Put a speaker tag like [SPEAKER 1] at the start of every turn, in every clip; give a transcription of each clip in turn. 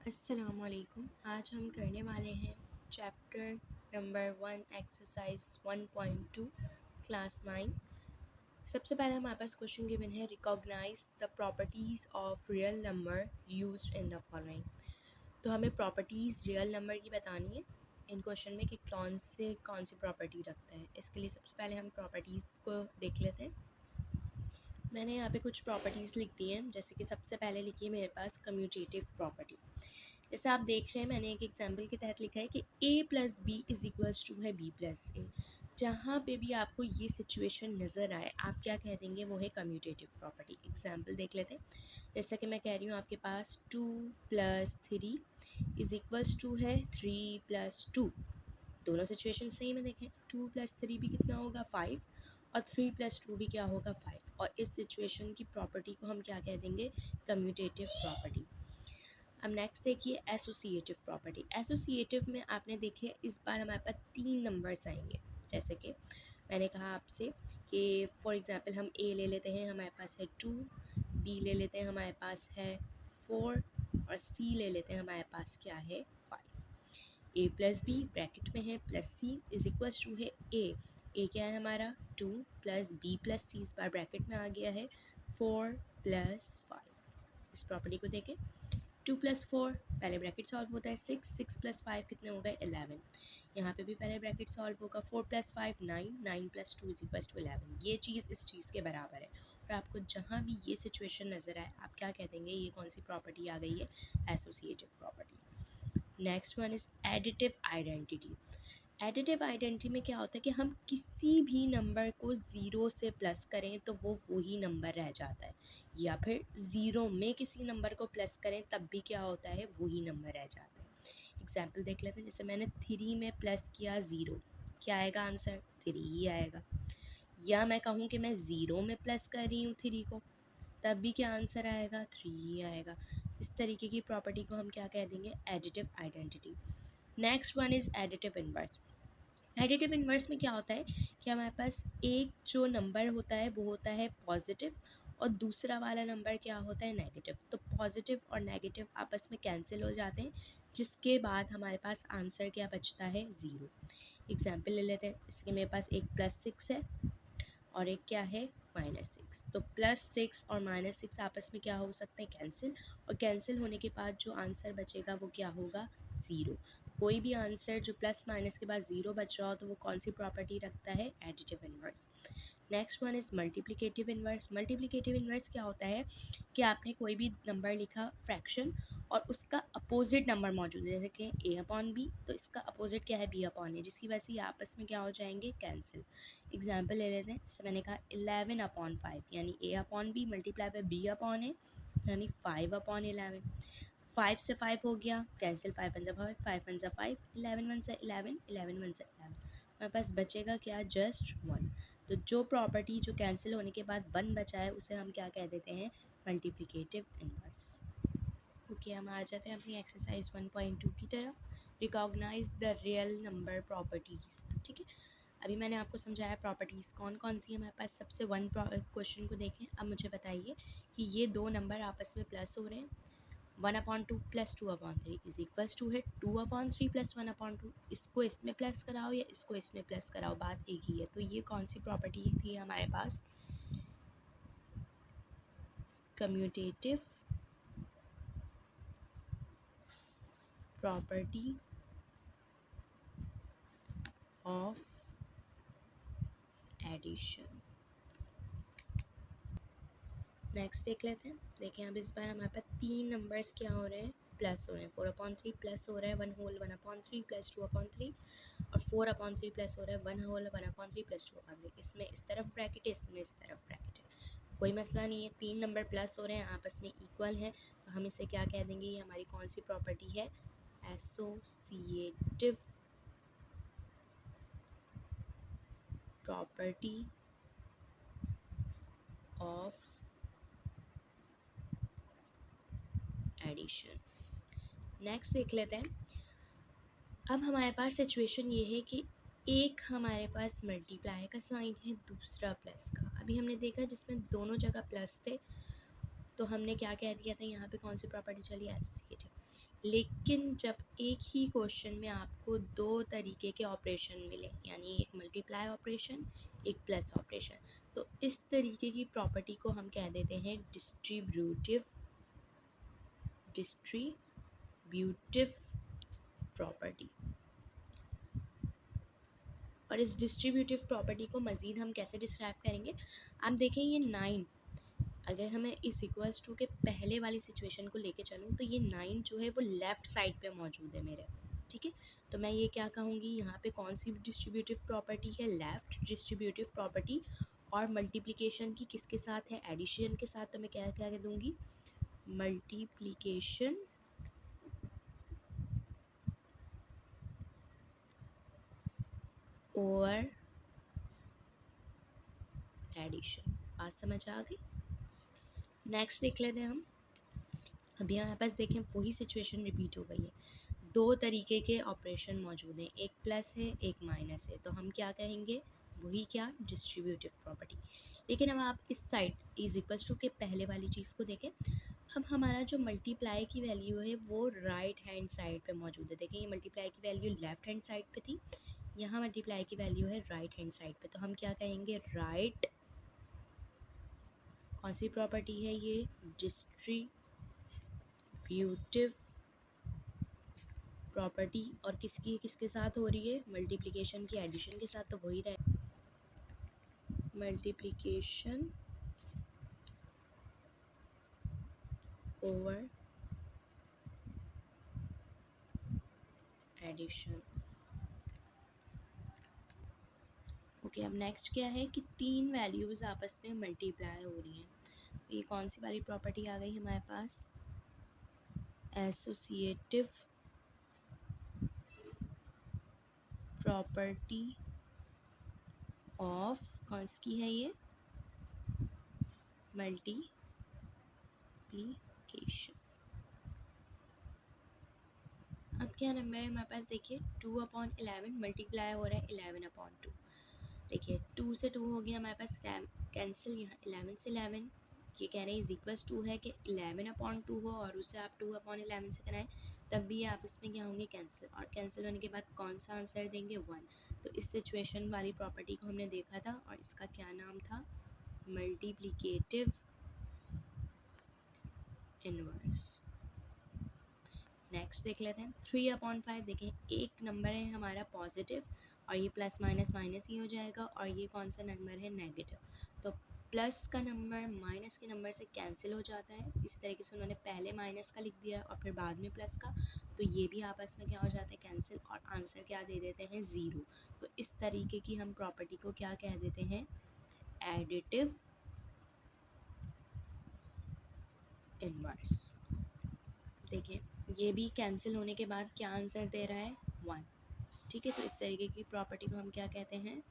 [SPEAKER 1] अस्सलामुअलैकुम। आज हम करने वाले हैं चैप्टर नंबर 1 एक्सरसाइज 1.2 क्लास 9। सबसे पहले हमारे पास क्वेश्चन गिवन है, recognise the properties of real number used in the following. तो हमें प्रॉपर्टीज़ रियल नंबर की बतानी है इन क्वेश्चन में कि कौन सी प्रॉपर्टी रखता है। इसके लिए सबसे पहले हम प्रॉपर्टीज़ को देख लेते हैं। मैंने यहाँ पे कुछ प्रॉपर्टीज़ लिख दी हैं, जैसे कि सबसे पहले लिखी है मेरे पास कम्यूटेटिव प्रॉपर्टी। जैसे आप देख रहे हैं, मैंने एक एग्जांपल के तहत लिखा है कि a plus b is equals to है b प्लस ए। जहाँ पे भी आपको ये सिचुएशन नज़र आए, आप क्या कह देंगे, वो है कम्यूटेटिव प्रॉपर्टी। एग्जांपल देख लेते हैं। जैसा कि मैं कह रही हूँ, आपके पास 2 + 3 इज इक्वल्स टू है 3 + 2। दोनों सिचुएशन सेम है। देखें, 2 + 3 भी कितना होगा 5 और 3 + 2 भी क्या होगा 5। और इस सिचुएशन की प्रॉपर्टी को हम क्या कह देंगे, कम्यूटेटिव प्रॉपर्टी। अब नेक्स्ट देखिए एसोसिएटिव प्रॉपर्टी। एसोसिएटिव में आपने देखिए इस बार हमारे पास 3 नंबर्स आएंगे। जैसे कि मैंने कहा आपसे कि फॉर एग्जांपल हम ए ले लेते हैं, हमारे पास है 2, बी ले लेते हैं, हमारे पास है 4 और सी ले लेते हैं, हमारे पास क्या है 5। ए प्लस बी ब्रैकेट में है plus c is equals to है ए क्या है हमारा 2 + b + c इस बार ब्रैकेट में आ गया है 4 + 5। इस प्रॉपर्टी को देखें, 2 + 4 पहले ब्रैकेट सॉल्व होता है 6 + 5 कितने हो गए 11। यहाँ पे भी पहले ब्रैकेट सॉल्व होगा 4 + 5 9 9 + 2 = 11। ये चीज़ इस चीज़ के बराबर है। और आपको जहाँ भी ये सिचुएशन नज़र आए, आप क्या कह देंगे, ये कौन सी प्रॉपर्टी आ गई है, associative property. Next one is additive identity. Additive identity में क्या होता है कि हम किसी भी नंबर को ज़ीरो से प्लस करें तो वो वही नंबर रह जाता है, या फिर ज़ीरो में किसी नंबर को प्लस करें तब भी क्या होता है, वही नंबर रह जाता है। एग्जाम्पल देख लेते हैं। जैसे मैंने 3 में प्लस किया 0, क्या आएगा आंसर, 3 ही आएगा। या मैं कहूँ कि मैं 0 में प्लस कर रही हूँ 3 को, तब भी क्या आंसर आएगा, 3 ही आएगा। इस तरीके की प्रॉपर्टी को हम क्या कह देंगे, additive identity. Next one is additive inverse. Additive inverse में क्या होता है कि हमारे पास एक जो नंबर होता है वो होता है पॉजिटिव और दूसरा वाला नंबर क्या होता है, नेगेटिव। तो पॉजिटिव और नेगेटिव आपस में कैंसिल हो जाते हैं, जिसके बाद हमारे पास आंसर क्या बचता है, 0। एग्जाम्पल ले लेते हैं। इसके मेरे पास एक +6 है और एक क्या है, -6। तो +6 और -6 आपस में क्या हो सकते हैं, कैंसिल। और कैंसिल होने के बाद जो आंसर बचेगा वो क्या होगा, 0। कोई भी आंसर जो प्लस माइनस के बाद 0 बच रहा हो तो वो कौन सी प्रॉपर्टी रखता है, additive inverse. Next one is multiplicative inverse. Multiplicative inverse क्या होता है कि आपने कोई भी नंबर लिखा फ्रैक्शन और उसका अपोजिट नंबर मौजूद है, जैसे कि a/b, तो इसका अपोजिट क्या है, b/a, जिसकी वजह से ये आपस में क्या हो जाएंगे, कैंसिल। एग्जाम्पल ले लेते हैं। जैसे मैंने कहा 11/5 यानी a/b मल्टीप्लाई बाय b/a यानी 5/11। 5 से 5 हो गया कैंसिल, 5 × 5 5 × 5 11 × 11 11 × 11। हमारे पास बचेगा क्या, जस्ट 1। तो जो प्रॉपर्टी जो कैंसिल होने के बाद 1 बचा है उसे हम क्या कह देते हैं, मल्टीप्लिकेटिव इन्वर्स। ओके, हम आ जाते हैं अपनी एक्सरसाइज 1.2 की तरफ। Recognise the real number properties. ठीक है, अभी मैंने आपको समझाया प्रॉपर्टीज़ कौन कौन सी है हमारे पास। सबसे वन क्वेश्चन को देखें। अब मुझे बताइए कि ये दो नंबर आपस में प्लस हो रहे हैं, 1/2 + 2/3 इज इक्वल्स टू है 2/3 + 1/2। इसको इसमें प्लस कराओ या इसको इसमें प्लस कराओ, बात एक ही है। तो ये कौन सी प्रॉपर्टी थी हमारे पास, commutative property of addition. Next देख लेते हैं। देखें, अब इस बार हमारे पास 3 नंबर्स क्या हो रहे हैं, प्लस हो रहे हैं। 4/3 प्लस हो रहा है 1/3 + 2/3 और 4/3 प्लस हो रहा है 1/3 + 2/3। इसमें इस तरफ ब्रैकेट है, इसमें इस तरफ ब्रैकेट है, कोई मसला नहीं है। 3 नंबर प्लस हो रहे हैं, आपस में इक्वल हैं, तो हम इसे क्या कह देंगे, ये हमारी कौन सी प्रॉपर्टी है, associative property of addition. Next देख लेते हैं। अब हमारे पास सिचुएशन ये है कि एक हमारे पास मल्टीप्लाई का साइन है, दूसरा प्लस का। अभी हमने देखा जिसमें दोनों जगह प्लस थे तो हमने क्या कह दिया था, यहाँ पे कौन सी प्रॉपर्टी चली, एसोसिएटिव। लेकिन जब एक ही क्वेश्चन में आपको दो तरीके के ऑपरेशन मिले, यानी एक मल्टीप्लाई ऑपरेशन, एक प्लस ऑपरेशन, तो इस तरीके की प्रॉपर्टी को हम कह देते हैं डिस्ट्रीब्यूटिव प्रॉपर्टी। और इस डिस्ट्रीब्यूटिव प्रॉपर्टी को मज़ीद हम कैसे डिस्क्राइब करेंगे, आप देखें ये 9, अगर हमें इस इक्वल्स टू के पहले वाली सिचुएशन को लेके चलूँ तो ये 9 जो है वो लेफ़्ट साइड पे मौजूद है मेरे, ठीक है। तो मैं ये क्या कहूँगी, यहाँ पे कौन सी डिस्ट्रीब्यूटिव प्रॉपर्टी है, लेफ़्ट डिस्ट्रीब्यूटिव प्रॉपर्टी। और मल्टीप्लिकेशन की किसके साथ है, एडिशन के साथ, तो मैं क्या क्या कह दूँगी, मल्टीप्लिकेशन और एडिशन। बात समझ आ गई। नेक्स्ट देख लेते हैं हम। अब यहाँ पास देखें वही सिचुएशन रिपीट हो गई है, दो तरीके के ऑपरेशन मौजूद हैं, एक प्लस है एक माइनस है, तो हम क्या कहेंगे, वही क्या, डिस्ट्रीब्यूटिव प्रॉपर्टी। लेकिन अब आप इस साइड इज इक्वल्स टू के पहले वाली चीज़ को देखें। अब हमारा जो मल्टीप्लाई की वैल्यू है वो राइट हैंड साइड पे मौजूद है। देखें ये मल्टीप्लाई की वैल्यू लेफ्ट हैंड साइड पे थी, यहाँ मल्टीप्लाई की वैल्यू है राइट हैंड साइड पे, तो हम क्या कहेंगे, राइट, कौन सी प्रॉपर्टी है ये, डिस्ट्रीब्यूटिव प्रॉपर्टी। और किसकी किसके साथ हो रही है, मल्टीप्लिकेशन की एडिशन के साथ, तो वही रहे, मल्टीप्लिकेशन ओवर एडिशन। ओके, अब नेक्स्ट क्या है कि तीन वैल्यूज़ आपस में मल्टीप्लाई हो रही हैं, तो ये कौन सी वाली प्रॉपर्टी आ गई हमारे पास, एसोसिएटिव प्रॉपर्टी ऑफ, कौन सी है ये, मल्टीप्लिकेशन। अब क्या नंबर है हमारे पास, देखिए 2/11 मल्टीप्लाई हो रहा है 11/2। देखिए 2 से 2 हो गया हमारे पास कैंसिल, यहाँ 11 से 11, ये कह रहे हैं इज इक्वल्स टू है कि 11/2 हो और उसे आप 2/11 से कराएं, तब भी आप इसमें क्या होंगे, कैंसिल, और कैंसिल होने के बाद कौन सा आंसर देंगे, 1। तो इस सिचुएशन वाली प्रॉपर्टी को हमने देखा था और इसका क्या नाम था, मल्टीप्लिकेटिव इनवर्स। नेक्स्ट देख लेते हैं 3/5। देखें एक नंबर है हमारा पॉजिटिव और ये प्लस माइनस माइनस ही हो जाएगा, और ये कौन सा नंबर है, नेगेटिव, तो प्लस का नंबर माइनस के नंबर से कैंसिल हो जाता है। इसी तरीके से उन्होंने पहले माइनस का लिख दिया और फिर बाद में प्लस का, तो ये भी आपस में क्या हो जाता है, कैंसिल, और आंसर क्या दे देते हैं, 0। तो इस तरीके की हम प्रॉपर्टी को क्या कह देते हैं, एडिटिव इनवर्स। देखिए ये भी कैंसिल होने के बाद क्या आंसर दे रहा है, 1, ठीक है। तो इस तरीके की प्रॉपर्टी को हम क्या कहते हैं,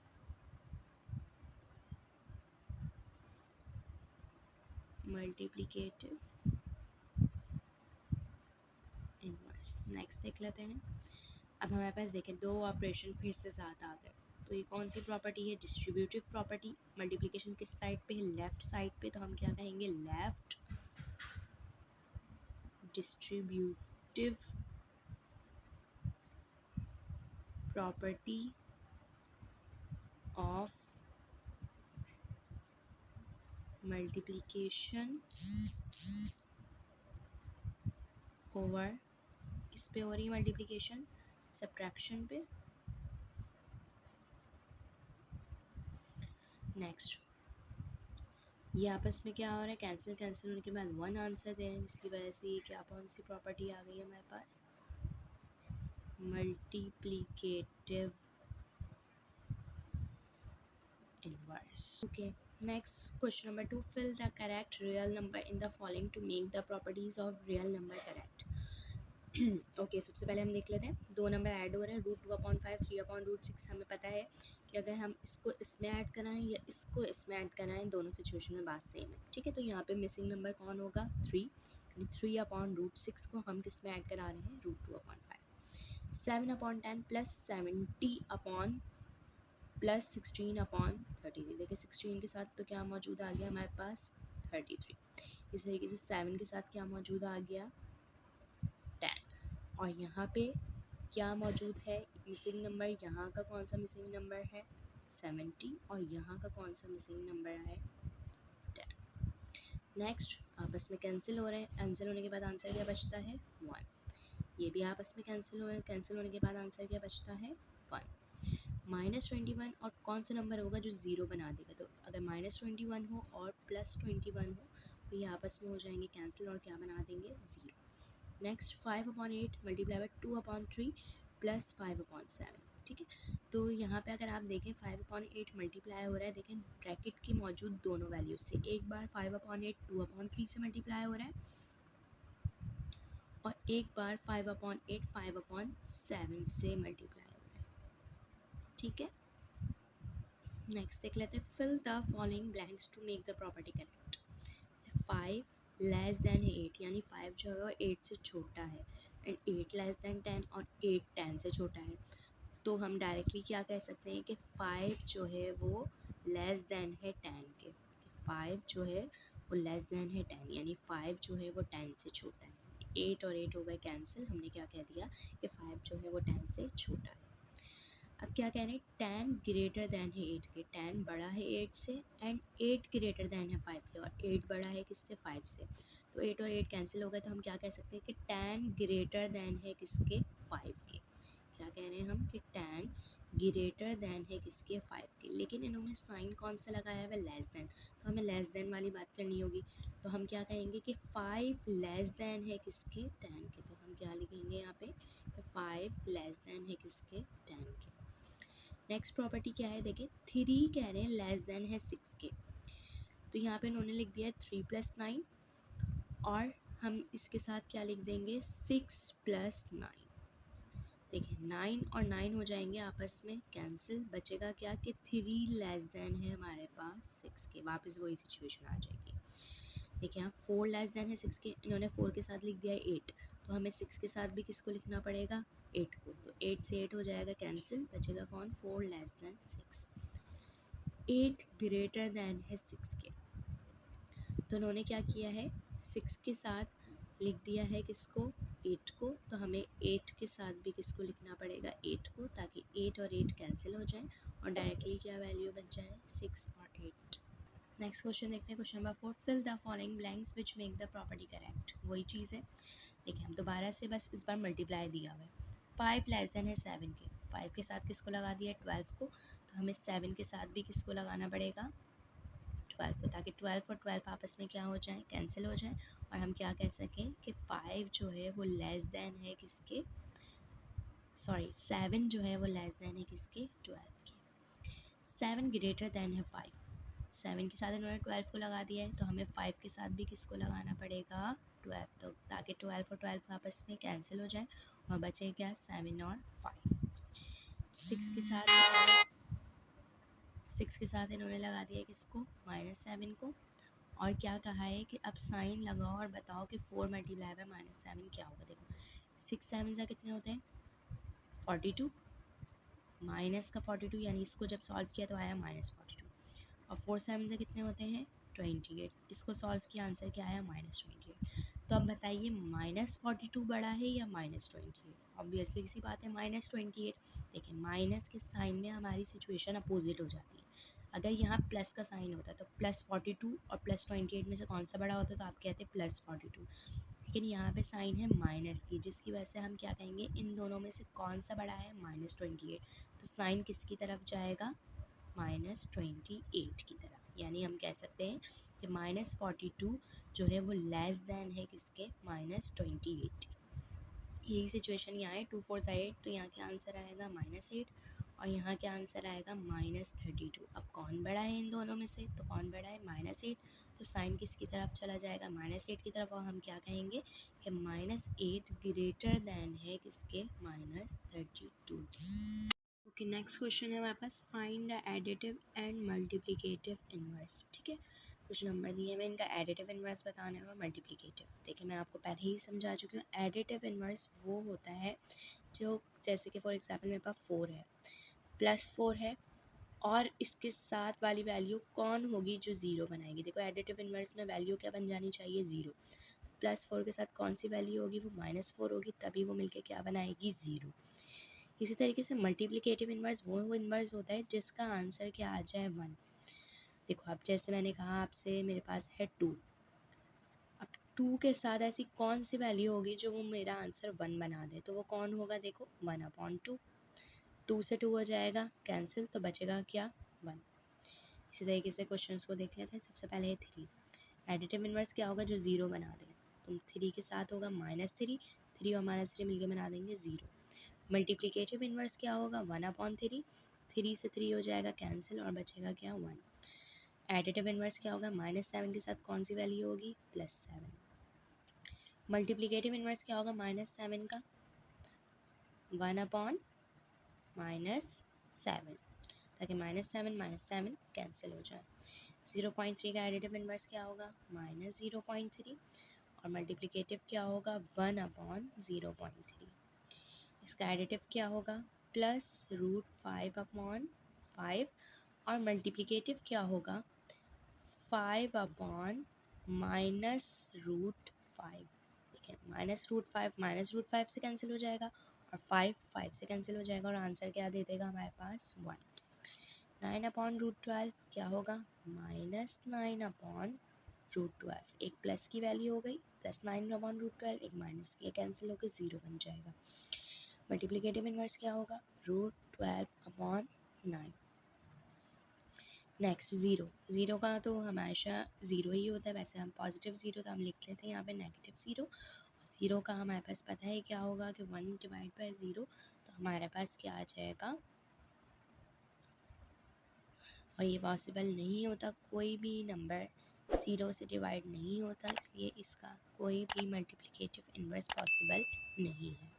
[SPEAKER 1] मल्टीप्लिकेटिव इनवर्स। नेक्स्ट देख लेते हैं। अब हमारे पास देखें दो ऑपरेशन फिर से साथ आ गए, तो ये कौन सी प्रॉपर्टी है, डिस्ट्रीब्यूटिव प्रॉपर्टी। मल्टीप्लिकेशन किस साइड पे है, लेफ्ट साइड पे, तो हम क्या कहेंगे, left distributive property of multiplication over, किस पे हो रही है मल्टीप्लिकेशन, सब्ट्रैक्शन पे। नेक्स्ट ये आपस में क्या हो रहा है, कैंसिल, कैंसिल होने के बाद 1 आंसर दे रहे हैं, जिसकी वजह से ये क्या, कौन सी प्रॉपर्टी आ गई है हमारे पास, multiplicative inverse. Okay, next question number 2, fill the correct real number in the following to make the properties of real number correct. Okay, सबसे पहले हम देख लेते हैं, दो नंबर ऐड हो रहे हैं, √2/5 3/√6। हमें पता है कि अगर हम इसको इसमें ऐड कराएं या इसको इसमें ऐड कराएं, दोनों सिचुएशन में बात सेम है, ठीक है। तो यहाँ पे मिसिंग नंबर कौन होगा, 3, 3/√6 को हम किस में ऐड करा रहे हैं, √2/5। 7/10 प्लस 70 प्लस 16/33। देखिए 16 के साथ तो क्या मौजूद आ गया हमारे पास, 33। इस तरीके से 7 के साथ क्या मौजूद आ गया, 10। और यहाँ पे क्या मौजूद है मिसिंग नंबर, यहाँ का कौन सा मिसिंग नंबर है 70 और यहाँ का कौन सा मिसिंग नंबर है 10। नेक्स्ट आपस में कैंसिल हो रहे हैं, कैंसिल होने के बाद आंसर क्या बचता है 1। ये भी आपस में कैंसिल हो रहे हैं, कैंसिल होने के बाद आंसर क्या बचता है 1। -21 और कौन सा नंबर होगा जो ज़ीरो बना देगा, तो अगर -21 हो और +21 हो तो ये आपस में हो जाएंगे कैंसिल और क्या बना देंगे 0। Next 5/8 multiply by 2/3 plus 5/7। ठीक है, तो यहाँ पे अगर आप देखें 5/8 मल्टीप्लाई हो रहा है, देखें ब्रैकेट की मौजूद दोनों वैल्यू से, एक बार 5/8 2/3 से मल्टीप्लाई हो रहा है और एक बार 5/8 5/7 से मल्टीप्लाई हो रहा है। ठीक है, नेक्स्ट देख लेते हैं, fill the following blanks to make the property correct. 5 less than 8 यानी 5 जो है वो 8 से छोटा है एंड 8 लेस देन 10 और 8 10 से छोटा है, तो हम डायरेक्टली क्या कह सकते हैं कि 5 जो है वो लेस देन है 10 के, 5 जो है वो लेस देन है 10 यानी 5 जो है वो 10 से छोटा है। 8 और 8 हो गए कैंसिल, हमने क्या कह दिया कि 5 जो है वो 10 से छोटा है। अब क्या कह रहे हैं 10 ग्रेटर देन है 8 के, 10 बड़ा है 8 से एंड 8 ग्रेटर देन है 5 के और 8 बड़ा है किससे 5 से, तो 8 और 8 कैंसिल हो गए, तो हम क्या कह सकते हैं कि 10 ग्रेटर देन है किसके 5 के। क्या कह रहे हैं हम कि 10 ग्रेटर देन है किसके 5 के, लेकिन इन्होंने साइन कौन सा लगाया है लेस देन, तो हमें लेस देन वाली बात करनी होगी, तो हम क्या कहेंगे कि 5 लेस देन है किसके 10 के, तो हम क्या लिखेंगे यहाँ पे 5 लेस देन है किसके 10 के। नेक्स्ट प्रॉपर्टी क्या है देखिए 3 कह रहे हैं लेस देन है 6 के, तो यहाँ पे इन्होंने लिख दिया है 3 + 9 और हम इसके साथ क्या लिख देंगे 6 + 9। देखिए 9 और 9 हो जाएंगे आपस में कैंसिल, बचेगा क्या कि 3 लेस देन है हमारे पास 6 के, वापस वही सिचुएशन आ जाएगी। देखिए यहाँ 4 लेस देन है 6 के, इन्होंने 4 के साथ लिख दिया है 8, तो हमें 6 के साथ भी किसको लिखना पड़ेगा 8 को, तो 8 से 8 हो जाएगा कैंसिल, बचेगा कौन 4 लेस देन 6। 8 ग्रेटर देन है 6 के, तो उन्होंने क्या किया है 6 के साथ लिख दिया है किसको 8 को, तो हमें 8 के साथ भी किसको लिखना पड़ेगा 8 को, ताकि 8 और 8 कैंसिल हो जाए और डायरेक्टली क्या वैल्यू बच जाए 6 और 8। नेक्स्ट क्वेश्चन देखते हैं, question number 4, fill the following blanks which make the property correct. वही चीज़ है, देखिए हम दोबारा से बस इस बार मल्टीप्लाई दिया हुआ है, 5 लेस देन है 7 के, 5 के साथ किसको लगा दिया है 12 को, तो हमें 7 के साथ भी किसको लगाना पड़ेगा 12 को, ताकि 12 और 12 आपस में क्या हो जाए कैंसिल हो जाए और हम क्या कह सकें कि 5 जो है वो लेस देन है किसके, सॉरी 7 जो है वो लेस देन है किसके 12 के। 7 ग्रेटर देन है 5, 7 के साथ इन्होंने 12 को लगा दिया है, तो हमें 5 के साथ भी किसको लगाना पड़ेगा 12, तो ताकि 12 और 12 आपस में कैंसिल हो जाए और बचे क्या 7 और 5। 6 के साथ इन्होंने लगा दिया किसको -7 को, और क्या कहा है कि अब साइन लगाओ और बताओ कि 4 मल्टीप्लाई बाय -7 क्या होगा। देखो 6 7 से कितने होते हैं 42, माइनस का 42 यानी इसको जब सॉल्व किया तो आया -42, और 4 7 से कितने होते हैं 28, इसको सॉल्व किया आंसर क्या आया -28। तो अब बताइए -42 बड़ा है या -28, ऑब्वियसली सी बात है -28। देखिए माइनस के साइन में हमारी सिचुएशन अपोजिट हो जाती है, अगर यहाँ प्लस का साइन होता है तो +42 और +28 में से कौन सा बड़ा होता है, तो आप कहते हैं +42, लेकिन यहाँ पे साइन है माइनस की, जिसकी वजह से हम क्या कहेंगे इन दोनों में से कौन सा बड़ा है -28, तो साइन किसकी तरफ जाएगा -28 की तरफ, यानी हम कह सकते हैं कि -42 जो है वो लेस देन है किसके -28। यही सिचुएशन यहाँ है 2 4 8, तो यहाँ क्या आंसर आएगा -8 और यहाँ क्या आंसर आएगा -32। अब कौन बड़ा है इन दोनों में से, तो कौन बड़ा है -8, तो साइन किसकी तरफ चला जाएगा -8 की तरफ, और हम क्या कहेंगे कि -8 ग्रेटर देन है किसके -32। ओके, नेक्स्ट क्वेश्चन है हमारे पास, find the additive and multiplicative inverse. ठीक है, कुछ नंबर दिए हैं, इनका एडिटिव इनवर्स बताना है और मल्टीप्लिकेटिव। देखिए मैं आपको पहले ही समझा चुकी हूँ, एडिटिव इनवर्स वो होता है जो जैसे कि फॉर एग्जांपल मेरे पास 4 है +4 है और इसके साथ वाली वैल्यू कौन होगी जो ज़ीरो बनाएगी। देखो एडिटिव इनवर्स में वैल्यू क्या बन जानी चाहिए 0, +4 के साथ कौन सी वैल्यू होगी, वो -4 होगी, तभी वो मिलके क्या बनाएगी, 0। इसी तरीके से मल्टीप्लिकेटिव इन्वर्स वो इन्वर्स होता है जिसका आंसर क्या आ जाए, 1। देखो अब जैसे मैंने कहा आपसे, मेरे पास है 2, अब 2 के साथ ऐसी कौन सी वैल्यू होगी जो वो मेरा आंसर 1 बना दे, तो वो कौन होगा, देखो 1/2। 2 से 2 हो जाएगा कैंसिल, तो बचेगा क्या, 1। इसी तरीके से क्वेश्चंस को देख लेते हैं। सबसे पहले है 3, एडिटिव इन्वर्स क्या होगा, जो 0 बना दे, तो 3 के साथ होगा -3, 3 और -3 मिलके बना देंगे 0। मल्टीप्लिकेटिव इन्वर्स क्या होगा, 1/3, 3 से 3 हो जाएगा कैंसिल और बचेगा क्या, 1। एडिटिव इन्वर्स क्या होगा, -7 के साथ कौन सी वैल्यू होगी, +7। मल्टीप्लिकेटिव इन्वर्स क्या होगा, -7 का 1/-7, ताकि -7 कैंसिल हो जाए। 0.3 का एडिटिव इन्वर्स क्या होगा, -0.3, और मल्टीप्लिकेटिव क्या होगा, 1/0.3। इसका एडिटिव क्या होगा, +√5/5, और मल्टीप्लिकेटिव क्या होगा, 5/-√5। ठीक है, -√5 से कैंसिल हो जाएगा, और 5 से कैंसिल हो जाएगा, और आंसर क्या दे देगा हमारे पास, 1। 9/√12 क्या होगा, -9/√12। एक प्लस की वैल्यू हो गई, +9/√12, एक माइनस की, कैंसिल होकर 0 बन जाएगा। मल्टीप्लिकेटिव इन्वर्स क्या होगा, √12/9। नेक्स्ट 0 का तो हमेशा 0 ही होता है, वैसे हम पॉजिटिव 0 तो हम लिख लेते हैं यहाँ पे नेगेटिव 0। 0 का हमारे पास पता है क्या होगा कि 1/0, तो हमारे पास क्या आ जाएगा, और ये पॉसिबल नहीं होता, कोई भी नंबर 0 से डिवाइड नहीं होता, इसलिए इसका कोई भी मल्टीप्लिकेटिव इन्वर्स पॉसिबल नहीं है।